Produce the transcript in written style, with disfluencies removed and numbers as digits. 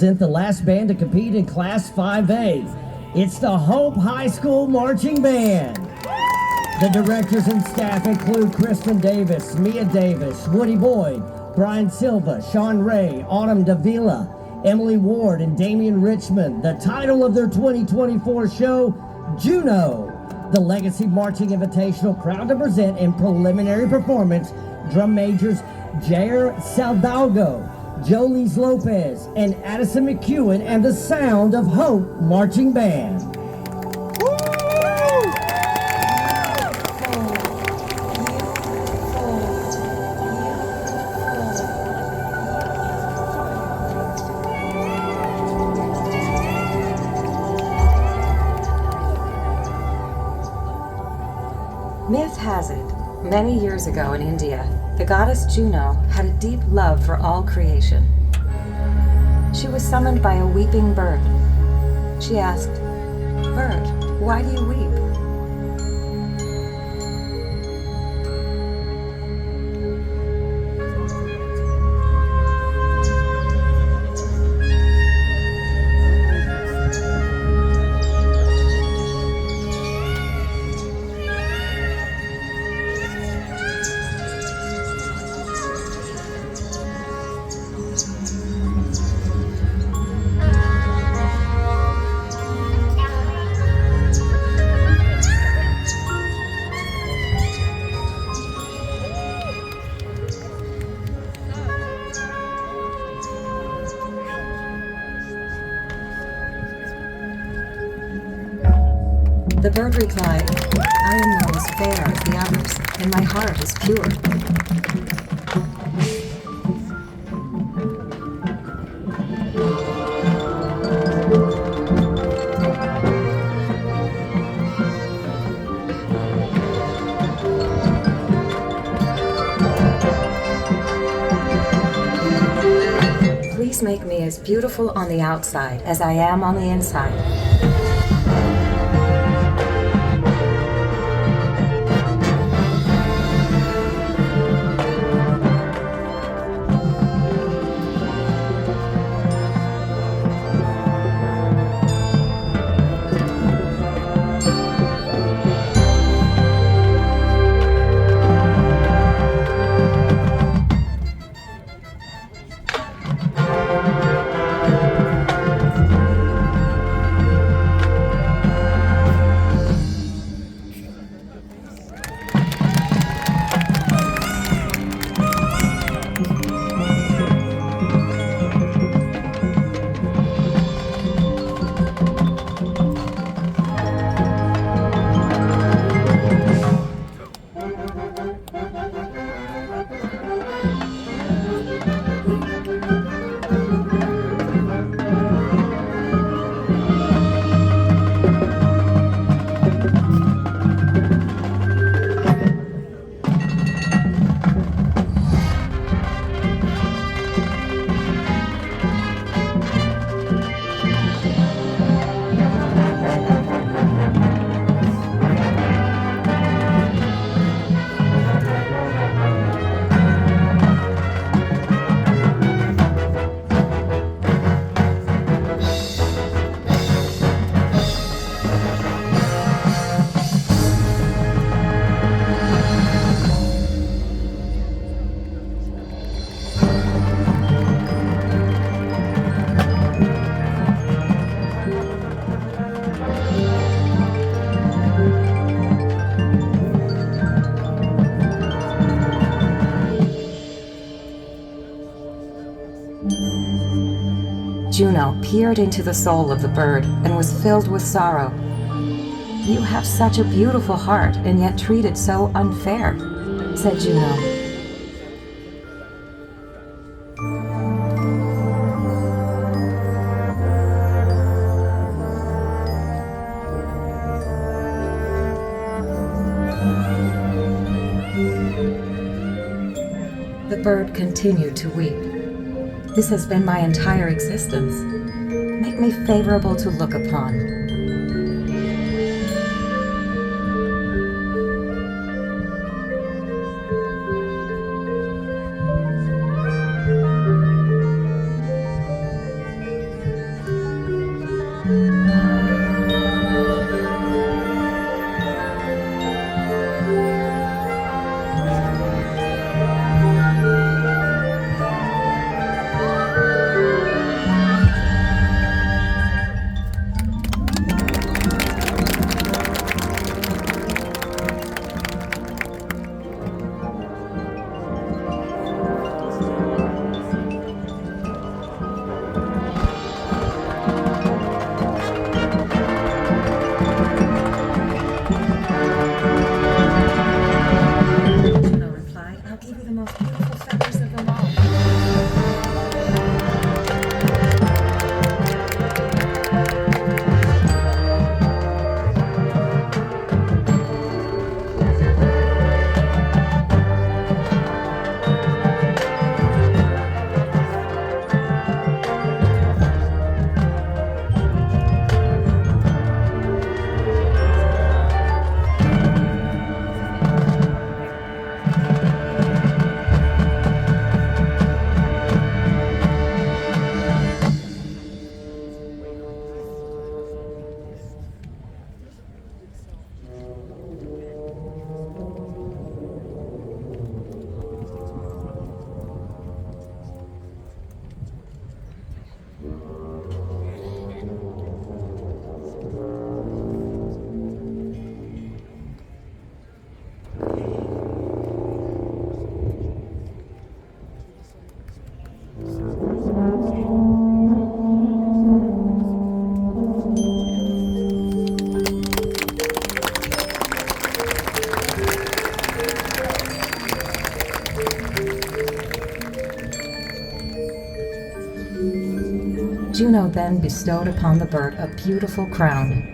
present the last band to compete in Class 5A. It's the Hope High School Marching Band. The directors and staff include Kristen Davis, Mia Davis, Woody Boyd, Brian Silva, Sean Ray, Autumn Davila, Emily Ward, and Damian Richmond. The title of their 2024 show, Juno. The Legacy Marching Invitational, proud to present in preliminary performance drum majors Jair Saldago, Jolise Lopez, and Addison McEwen, and the Sound of Hope Marching Band. Myth has it, many years ago in India, the goddess Juno had a deep love for all creation. She was summoned by a weeping bird. She asked, "Bird, why do you weep?" The bird replied, "I am not as fair as the others, and my heart is pure." Please make me as beautiful on the outside as I am on the inside. Juno peered into the soul of the bird and was filled with sorrow. "You have such a beautiful heart and yet treat it so unfair," said Juno. The bird continued to weep. "This has been my entire existence. Make me favorable to look upon." Juno replied, I'll give you the most beautiful feathers of them all. Juno then bestowed upon the bird a beautiful crown.